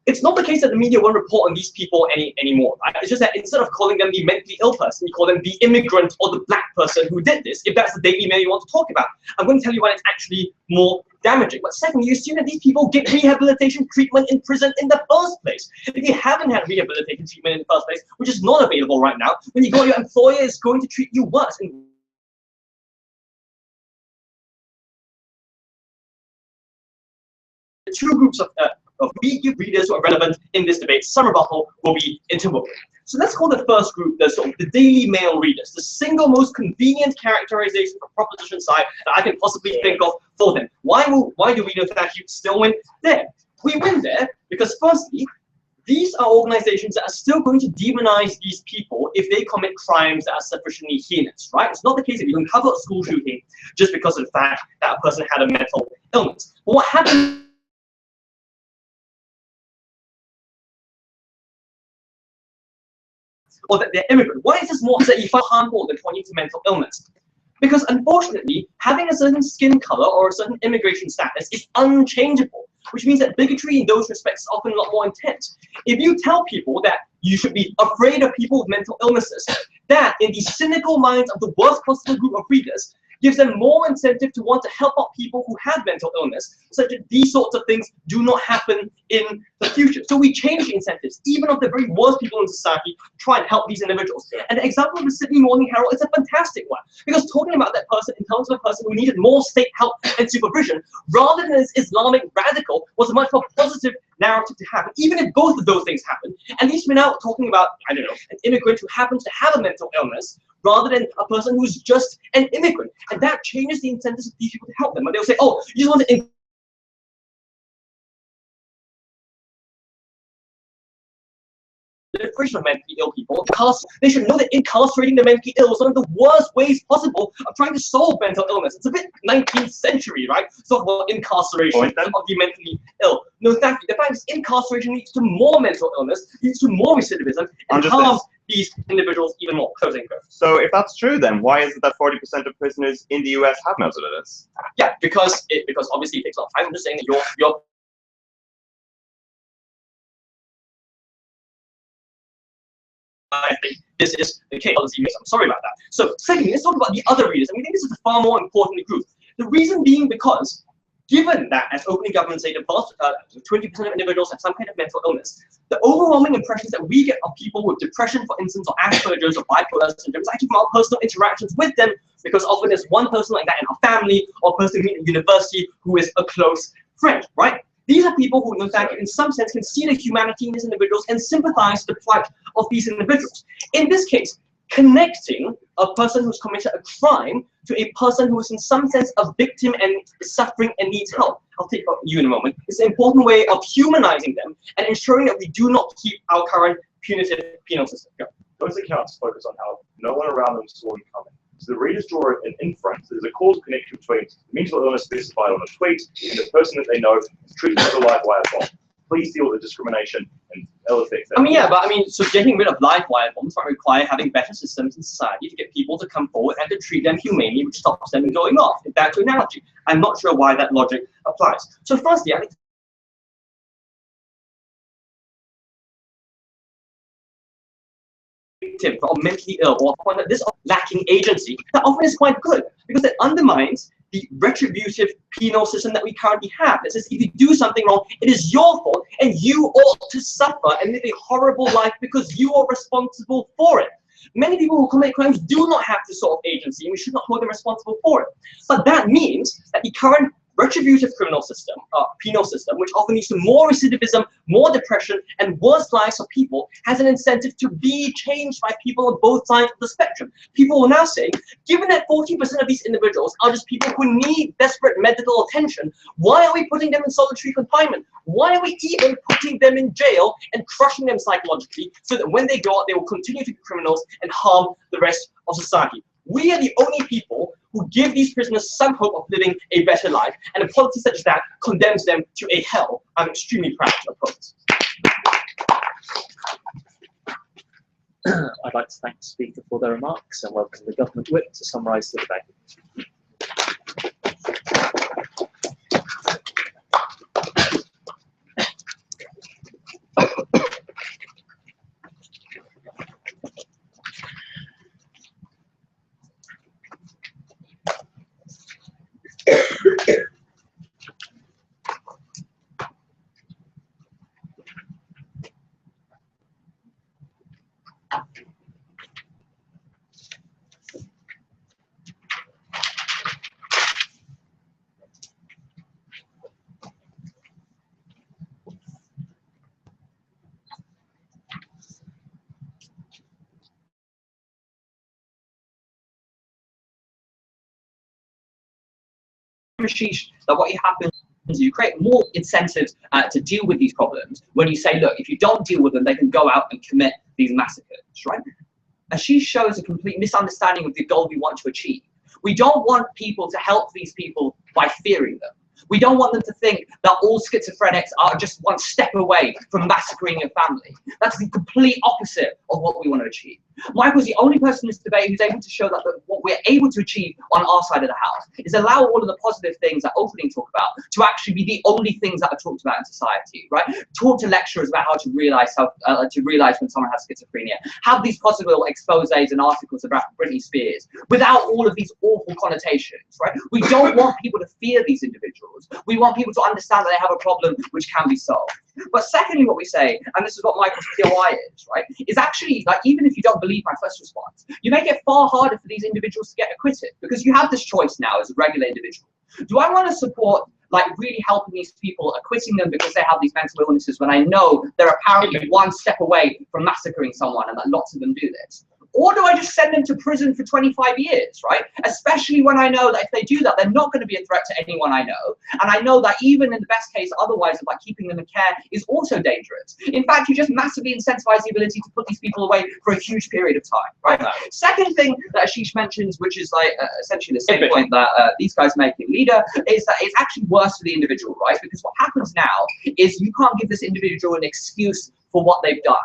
it's not the case that the media won't report on these people anymore, right? It's just that instead of calling them the mentally ill person, you call them the immigrant or the black person who did this, if that's the Daily Mail you want to talk about. I'm going to tell you why it's actually more damaging. But secondly, you assume that these people get rehabilitation treatment in prison in the first place. If you haven't had rehabilitation treatment in the first place, which is not available right now, when you go, your employer is going to treat you worse. And the two groups of we give readers who are relevant in this debate, some rebuttal will be interwoven. So let's call the first group the sort of the Daily Mail readers, the single most convenient characterization for proposition side that I can possibly think of for them. Why do we know that you still win there? We win there because firstly, these are organizations that are still going to demonize these people if they commit crimes that are sufficiently heinous, right? It's not the case that you can cover a school shooting just because of the fact that a person had a mental illness. But what happens or that they're immigrant. Why is this more that you find harmful than pointing to mental illness? Because unfortunately, having a certain skin color or a certain immigration status is unchangeable, which means that bigotry in those respects is often a lot more intense. If you tell people that you should be afraid of people with mental illnesses, that in the cynical minds of the worst possible group of readers gives them more incentive to want to help out people who have mental illness, such that these sorts of things do not happen in the future. So we change the incentives, even of the very worst people in society, to try and help these individuals. And the example of the Sydney Morning Herald is a fantastic one, because talking about that person in terms of a person who needed more state help and supervision, rather than as Islamic radical, was a much more positive narrative to have. Even if both of those things happen, at least we're now talking about, I don't know, an immigrant who happens to have a mental illness, rather than a person who's just an immigrant. And that changes the incentives of these people to help them. But they'll say, oh, you just want to of mentally ill people, they should know that incarcerating the mentally ill is one of the worst ways possible of trying to solve mental illness. It's a bit 19th century, right? Talk about incarceration of the mentally ill. No, thank you. The fact is incarceration leads to more mental illness, leads to more recidivism, and harms these individuals even more. Closing quote. So if that's true, then why is it that 40% of prisoners in the US have mental illness? Yeah, because obviously it takes a lot of time. I'm just saying that you're I think this is the case. I'm sorry about that. So secondly, let's talk about the other readers. And we think this is a far more important group. The reason being because given that, as opening government say, the 20% of individuals have some kind of mental illness, the overwhelming impressions that we get of people with depression, for instance, or Asperger's or bipolar syndrome is actually from our personal interactions with them, because often there's one person like that in our family or person we meet at university who is a close friend, right? These are people who, in fact, in some sense, can see the humanity in these individuals and sympathize with the plight of these individuals. In this case, connecting a person who's committed a crime to a person who is in some sense a victim and is suffering and needs help. I'll take you in a moment. It's an important way of humanizing them and ensuring that we do not keep our current punitive penal system. Go. Those accounts focus on how no one around them saw him coming. So the readers draw an inference. There's a causal connection between the mental illness specified on a tweet and the person that they know is treated as a live wire bomb. Please deal with the discrimination and ill effects. I mean, yeah, but I mean, so getting rid of live wire bombs might require having better systems in society to get people to come forward and to treat them humanely, which stops them going off. If that's your analogy, I'm not sure why that logic applies. So firstly, I think or mentally ill or one that this lacking agency, that often is quite good because it undermines the retributive penal system that we currently have. That says if you do something wrong, it is your fault and you ought to suffer and live a horrible life because you are responsible for it. Many people who commit crimes do not have this sort of agency and we should not hold them responsible for it. But that means that the current retributive criminal system, penal system, which often leads to more recidivism, more depression, and worse lives for people, has an incentive to be changed by people on both sides of the spectrum. People will now say, given that 40% of these individuals are just people who need desperate medical attention, why are we putting them in solitary confinement? Why are we even putting them in jail and crushing them psychologically so that when they go out, they will continue to be criminals and harm the rest of society? We are the only people who give these prisoners some hope of living a better life, and a policy such as that condemns them to a hell. I'm extremely proud to oppose. I'd like to thank the speaker for their remarks and welcome the government whip to summarise the debate. Ashish, that what happens is you create more incentives to deal with these problems when you say, look, if you don't deal with them, they can go out and commit these massacres, right? Ashish shows a complete misunderstanding of the goal we want to achieve. We don't want people to help these people by fearing them. We don't want them to think that all schizophrenics are just one step away from massacring your family. That's the complete opposite of what we want to achieve. Michael's the only person in this debate who's able to show that what we're able to achieve on our side of the house is allow all of the positive things that opening talk about to actually be the only things that are talked about in society, right? Talk to lecturers about how to realize when someone has schizophrenia. Have these possible exposés and articles about Britney Spears without all of these awful connotations, right? We don't want people to fear these individuals. We want people to understand that they have a problem which can be solved. But secondly, what we say, and this is what Michael's POI is, right, is actually, like, even if you don't believe my first response, you make it far harder for these individuals to get acquitted because you have this choice now as a regular individual. Do I want to support, like, really helping these people, acquitting them because they have these mental illnesses when I know they're apparently one step away from massacring someone and that lots of them do this? Or do I just send them to prison for 25 years, right? Especially when I know that if they do that, they're not going to be a threat to anyone I know. And I know that even in the best case, otherwise, like keeping them in care is also dangerous. In fact, you just massively incentivize the ability to put these people away for a huge period of time, right? Second thing that Ashish mentions, which is like essentially the same point that these guys make in Leader, is that it's actually worse for the individual, right? Because what happens now is you can't give this individual an excuse for what they've done.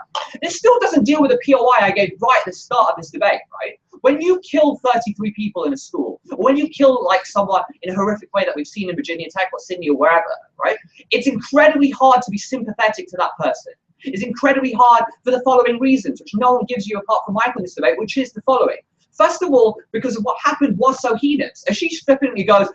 This still doesn't deal with the POI I gave right at the start of this debate, right? When you kill 33 people in a school, or when you kill like someone in a horrific way that we've seen in Virginia Tech or Sydney or wherever, right? It's incredibly hard to be sympathetic to that person. It's incredibly hard for the following reasons, which no one gives you apart from Michael in this debate, which is the following. First of all, because of what happened was so heinous. Ashish flippantly goes,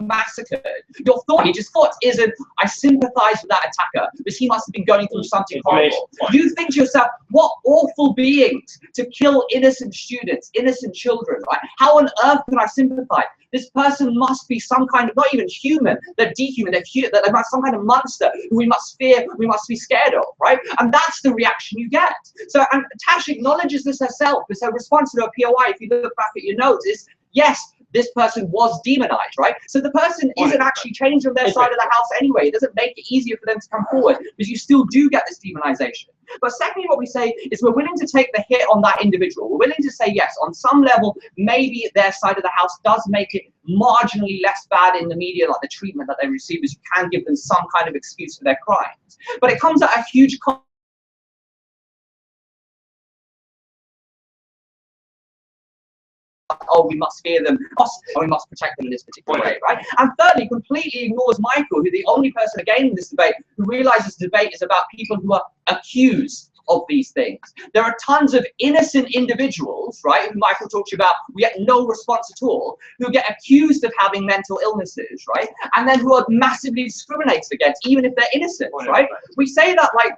massacred, your thought, he just thought isn't, I sympathize with that attacker because he must have been going through something horrible. You think to yourself, what awful beings to kill innocent students, innocent children, right? How on earth can I sympathize? This person must be some kind of, not even human, they're dehuman, they're some kind of monster who we must fear, we must be scared of, right? And that's the reaction you get. So, and Tash acknowledges this herself, because her response to her POI, if you look back at your notes, is, yes, this person was demonized, right? So the person isn't actually changed on their side of the house anyway. It doesn't make it easier for them to come forward, because you still do get this demonization. But secondly, what we say is we're willing to take the hit on that individual. We're willing to say, yes, on some level, maybe their side of the house does make it marginally less bad in the media, like the treatment that they receive, is you can give them some kind of excuse for their crimes. But it comes at a huge cost. Oh, we must fear them, and we must protect them in this particular way, right? And thirdly, completely ignores Michael, who's the only person again in this debate who realizes the debate is about people who are accused of these things. There are tons of innocent individuals, right, who Michael talks about, we get no response at all, who get accused of having mental illnesses, right, and then who are massively discriminated against, even if they're innocent, right? We say that, like,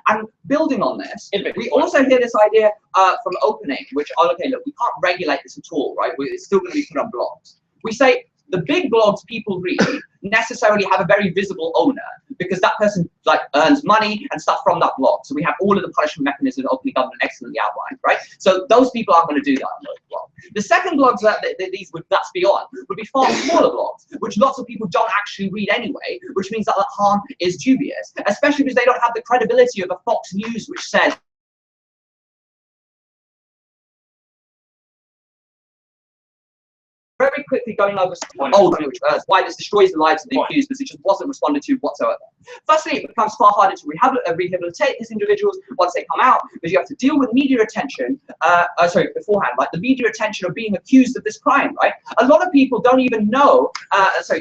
and building on this, we also hear this idea from opening, which, oh, okay, look, we can't regulate this at all, right? It's still going to be put on blogs. We say the big blogs people read necessarily have a very visible owner, because that person like earns money and stuff from that blog. So we have all of the punishment mechanisms opening government excellently outlined, right? So those people aren't going to do that on those blogs. The second blogs that's beyond would be far smaller blogs, which lots of people don't actually read anyway, which means that the harm is dubious, especially because they don't have the credibility of a Fox News, which says, very quickly going over why this destroys the lives of the accused, because it just wasn't responded to whatsoever. Firstly, it becomes far harder to rehabilitate these individuals once they come out, because you have to deal with media attention, beforehand, like the media attention of being accused of this crime, right? A lot of people don't even know,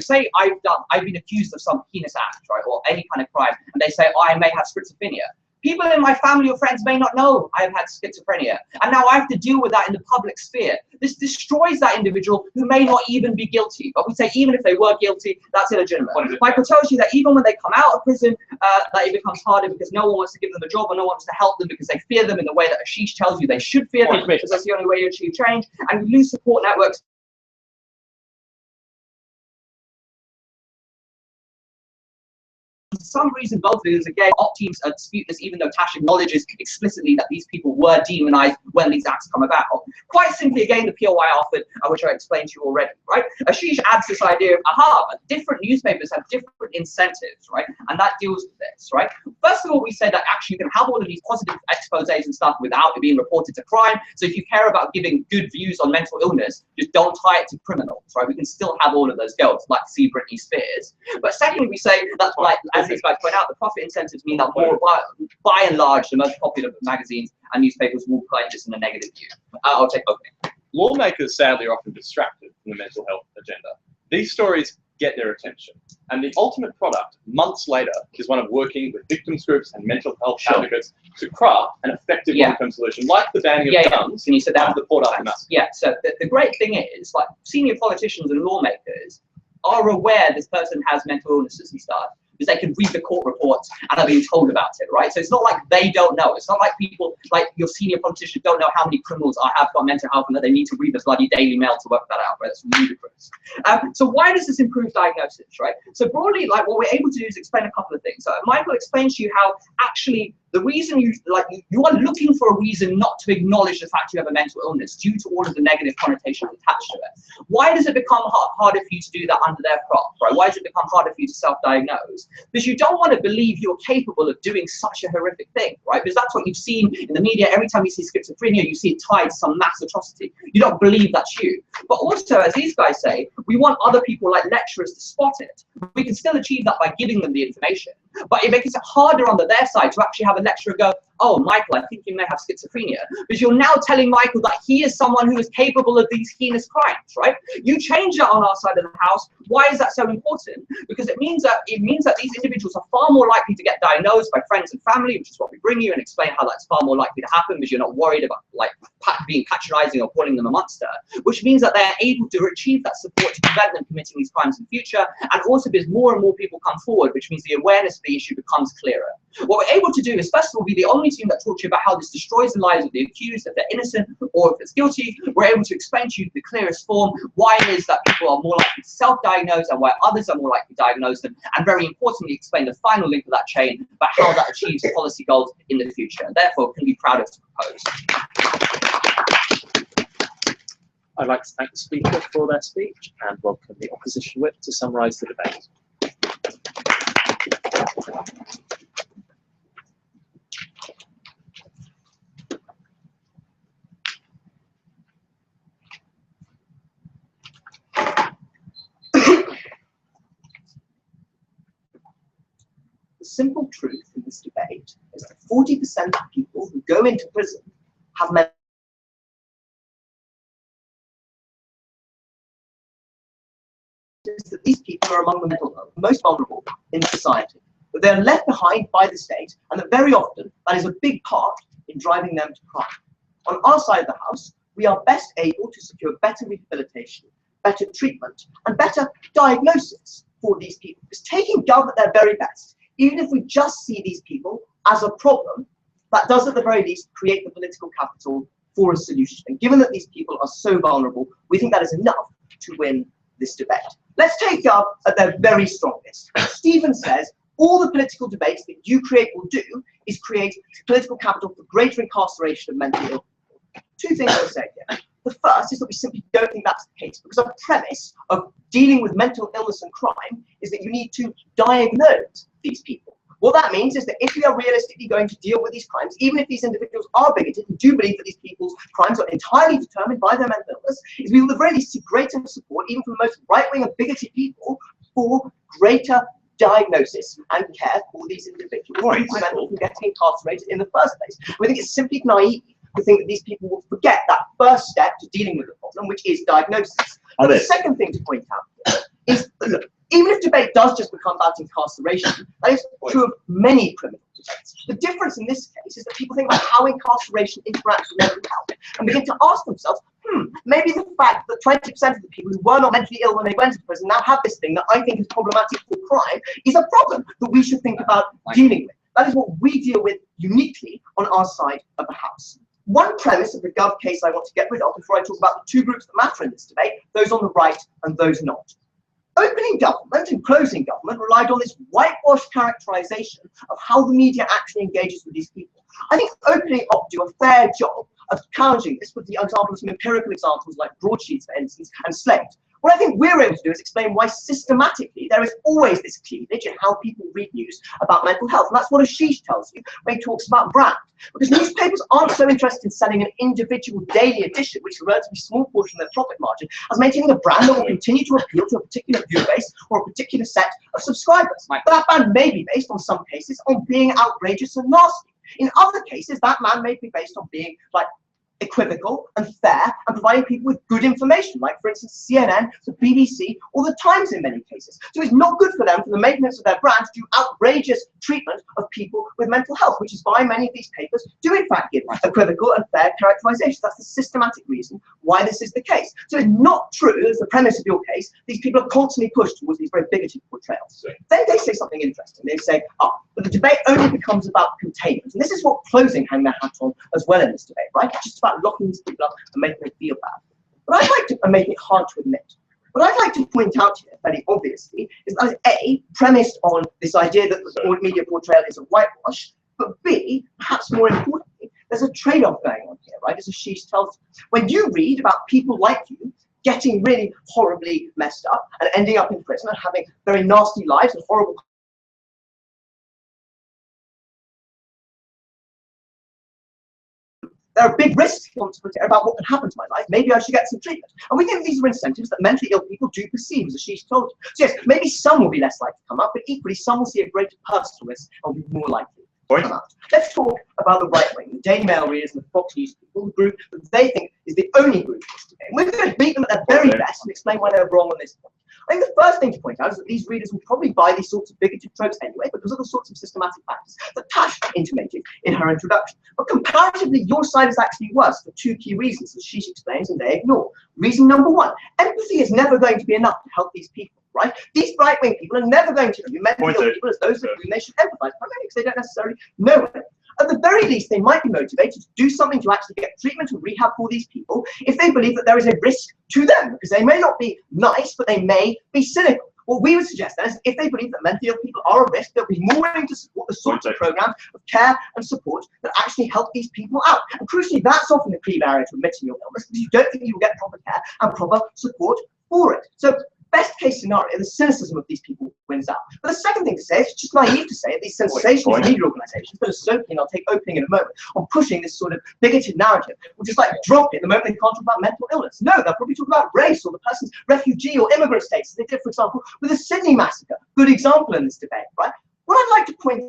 say I've been accused of some heinous act, right, or any kind of crime, and they say, oh, I may have schizophrenia. People in my family or friends may not know I have had schizophrenia, and now I have to deal with that in the public sphere. This destroys that individual who may not even be guilty. But we say even if they were guilty, that's illegitimate. Michael tells you that even when they come out of prison, that it becomes harder because no one wants to give them a job, or no one wants to help them because they fear them in the way that Ashish tells you they should fear them, because that's the only way you achieve change. And you lose support networks. For some reason, both of these, again, op teams dispute this, even though Tash acknowledges explicitly that these people were demonized when these acts come about. Quite simply, again, the POI offered, which I explained to you already, right? Ashish adds this idea of, but different newspapers have different incentives, right? And that deals with this, right? First of all, we said that actually you can have all of these positive exposés and stuff without it being reported to crime. So if you care about giving good views on mental illness, just don't tie it to criminals, right? We can still have all of those girls, like see Britney Spears. But secondly, we say that, like, as these guys point out, the profit incentives mean that more, by and large, the most popular magazines and newspapers will play this in a negative view. I'll take opening. Lawmakers, sadly, are often distracted from the mental health agenda. These stories get their attention, and the ultimate product, months later, is one of working with victims groups and mental health advocates to craft an effective long-term solution, like the banning of guns. Can you sit down? The Port Arthur massacre. Yeah, so the great thing is, like, senior politicians and lawmakers are aware this person has mental illnesses and stuff, because they can read the court reports and are being told about it, right? So it's not like they don't know. It's not like people, like your senior politicians, don't know how many criminals have got mental health and that they need to read the bloody Daily Mail to work that out, right? That's ludicrous. So why does this improve diagnosis, right? So broadly, like, what we're able to do is explain a couple of things. So Michael explains to you how actually the reason you are looking for a reason not to acknowledge the fact you have a mental illness due to all of the negative connotations attached to it. Why does it become harder for you to do that under their prop, right? Why does it become harder for you to self-diagnose? Because you don't want to believe you're capable of doing such a horrific thing, right? Because that's what you've seen in the media. Every time you see schizophrenia, you see it tied to some mass atrocity. You don't believe that's you. But also, as these guys say, we want other people like lecturers to spot it. We can still achieve that by giving them the information. But it makes it harder on their side to actually have a lecturer go, oh, Michael, I think you may have schizophrenia. Because you're now telling Michael that he is someone who is capable of these heinous crimes, right? You change that on our side of the house. Why is that so important? Because it means that these individuals are far more likely to get diagnosed by friends and family, which is what we bring you, and explain how that's far more likely to happen, because you're not worried about, like, being patronising or calling them a monster, which means that they're able to achieve that support to prevent them committing these crimes in future, and also because more and more people come forward, which means the awareness of the issue becomes clearer. What we're able to do is, first of all, be the only team that talks to you about how this destroys the lives of the accused, if they're innocent or if it's guilty. We're able to explain to you the clearest form why it is that people are more likely to self-diagnose and why others are more likely to diagnose them, and very importantly, explain the final link of that chain about how that achieves policy goals in the future. And therefore, can be proud to propose. I'd like to thank the speaker for their speech and welcome the opposition whip to summarise the debate. The simple truth in this debate is that 40% of people who go into prison have mental that these people are among the most vulnerable in society, that they're left behind by the state, and that very often that is a big part in driving them to crime. On our side of the house, we are best able to secure better rehabilitation, better treatment, and better diagnosis for these people. Because taking Gov at their very best, even if we just see these people as a problem, that does at the very least create the political capital for a solution. And given that these people are so vulnerable, we think that is enough to win this debate. Let's take Gov at their very strongest. Stephen says all the political debates that you create will do is create political capital for greater incarceration of mentally ill people. Two things I'll say here. The first is that we simply don't think that's the case, because a premise of dealing with mental illness and crime is that you need to diagnose these people. What that means is that if we are realistically going to deal with these crimes, even if these individuals are bigoted and do believe that these people's crimes are entirely determined by their mental illness, is we will at the very least see greater support, even from the most right-wing and bigoted people, for greater diagnosis and care for these individuals to prevent them from getting incarcerated in the first place. We think it's simply naive to think that these people will forget that first step to dealing with the problem, which is diagnosis. The second thing to point out here is, look, even if debate does just become about incarceration, that is true of many criminal debates. The difference in this case is that people think about how incarceration interacts with mental health and begin to ask themselves, maybe the fact that 20% of the people who were not mentally ill when they went to prison now have this thing that I think is problematic for crime is a problem that we should think about dealing with. That is what we deal with uniquely on our side of the house. One premise of the Gov case I want to get rid of before I talk about the two groups that matter in this debate, those on the right and those not. Opening government and closing government relied on this whitewashed characterization of how the media actually engages with these people. I think opening up do a fair job of challenging this with the example of some empirical examples like broadsheets, for instance, and slaves. What I think we're able to do is explain why systematically there is always this cleavage in how people read news about mental health. And that's what Ashish tells you when he talks about brand. Because newspapers aren't so interested in selling an individual daily edition, which is a relatively small portion of their profit margin, as maintaining a brand that will continue to appeal to a particular viewer base or a particular set of subscribers. But that brand may be based on some cases on being outrageous and nasty. In other cases, that man may be based on being like equivocal and fair and providing people with good information, like for instance CNN, the BBC, or the Times in many cases. So it's not good for them, for the maintenance of their brand, to do outrageous treatment of people with mental health, which is why many of these papers do in fact give equivocal and fair characterizations. That's the systematic reason why this is the case. So it's not true, as the premise of your case, these people are constantly pushed towards these very bigoted portrayals. Then they say something interesting. They say, but the debate only becomes about containment. And this is what closing hang their hat on as well in this debate, right? It's just about locking these people up and making them feel bad. But I'd like to, and make it hard to admit, what I'd like to point out here, very obviously, is that A, premised on this idea that the media portrayal is a whitewash, but B, perhaps more importantly, there's a trade-off going on here, right? As Ashish tells you. When you read about people like you getting really horribly messed up and ending up in prison and having very nasty lives and horrible there are big risks about what can happen to my life. Maybe I should get some treatment. And we think these are incentives that mentally ill people do perceive, as Ashish told you. So yes, maybe some will be less likely to come up, but equally some will see a greater personal risk and will be more likely Point. come out. Let's talk about the right wing, the Daily Mail readers and the Fox News people, the group that they think is the only group today. And we're going to beat them at their very best and explain why they're wrong on this point. I think the first thing to point out is that these readers will probably buy these sorts of bigoted tropes anyway because of the sorts of systematic factors that Tash intimated in her introduction. But comparatively, your side is actually worse for two key reasons, as she explains and they ignore. Reason number one, empathy is never going to be enough to help these people. Right? These right-wing people are never going to be mentally ill people as those with whom they should empathize, primarily because they don't necessarily know it. At the very least, they might be motivated to do something to actually get treatment and rehab for these people if they believe that there is a risk to them, because they may not be nice, but they may be cynical. What we would suggest then is if they believe that mentally ill people are a risk, they'll be more willing to support the sorts of programs of care and support that actually help these people out. And crucially, that's often the key barrier to admitting your illness, because you don't think you will get proper care and proper support for it. So best case scenario, the cynicism of these people wins out. But the second thing to say, it's just naive to say that these sensationalist media organisations that are so keen, I'll take opening in a moment, on pushing this sort of bigoted narrative, will just like drop it the moment they can't talk about mental illness. No, they'll probably talk about race or the person's refugee or immigrant status, as they did, for example, with the Sydney massacre. Good example in this debate, right? What I'd like to point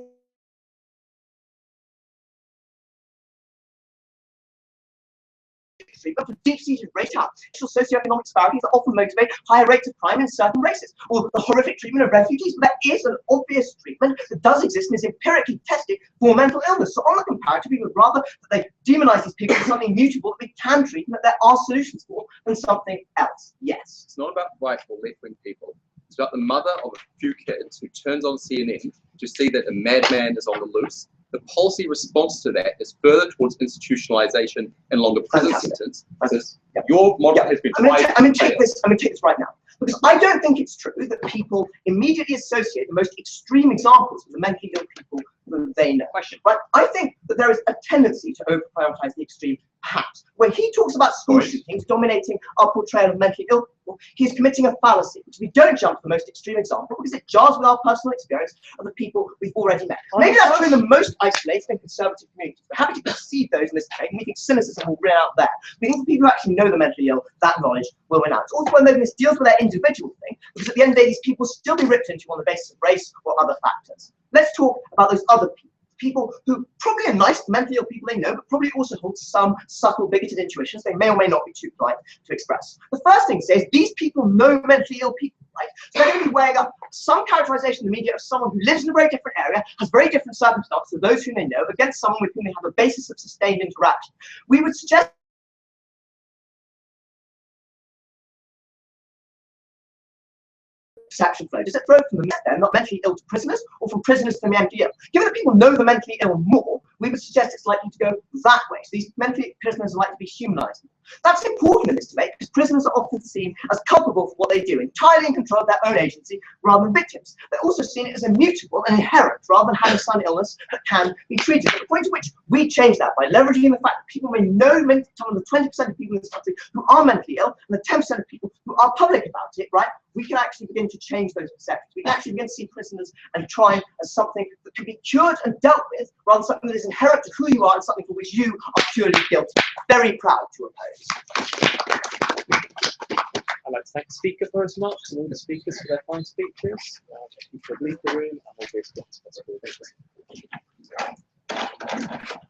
but for deep-seated racial socioeconomic disparities that often motivate higher rates of crime in certain races, or the horrific treatment of refugees. But there is an obvious treatment that does exist and is empirically tested for mental illness. So on the comparative, we would rather that they demonize these people as something mutable that we can treat and that there are solutions for than something else. Yes. It's not about right or left-wing people. It's about the mother of a few kids who turns on CNN to see that a madman is on the loose. The policy response to that is further towards institutionalization and longer prison sentence. Your model has been I'm going to take this right now. Because I don't think it's true that people immediately associate the most extreme examples with the mentally ill people that they know. Right? I think that there is a tendency to over-prioritize the extreme, perhaps. When he talks about school shootings dominating our portrayal of mentally ill people, he's committing a fallacy, which we don't jump to the most extreme example because it jars with our personal experience of the people we've already met. Maybe that's true in the most isolated and conservative communities. We're happy to concede those in this debate, and we think cynicism will win out there. We think the people who actually know the mentally ill, that knowledge will win out. It's also when this deals with their individual thing, because at the end of the day, these people still be ripped into on the basis of race or other factors. Let's talk about those other people. People who probably are nice, mentally ill people they know, but probably also hold some subtle bigoted intuitions they may or may not be too polite to express. The first thing to say is these people know mentally ill people, right? So they're going to be weighing up some characterization in the media of someone who lives in a very different area, has very different circumstances to those whom they know, against someone with whom they have a basis of sustained interaction. We would suggest perception flow. Does it flow from the not mentally ill to prisoners, or from prisoners to the mentally ill? Given that people know the mentally ill more, we would suggest it's likely to go that way. So these mentally prisoners are likely to be humanized. That's important in this debate because prisoners are often seen as culpable for what they do, entirely in control of their own agency rather than victims. They're also seen as immutable and inherent rather than having some illness that can be treated. At the point at which we change that by leveraging the fact that people may know some of the 20% of people in this country who are mentally ill and the 10% of people who are public about it, right? We can actually begin to change those perceptions. We can actually begin to see prisoners and crime as something that can be cured and dealt with rather than something that is inherent to who you are and something for which you are purely guilty. Very proud to oppose. I'd like to thank the speaker for his remarks and all the speakers for their fine speeches. People leave the room and we'll be as possible.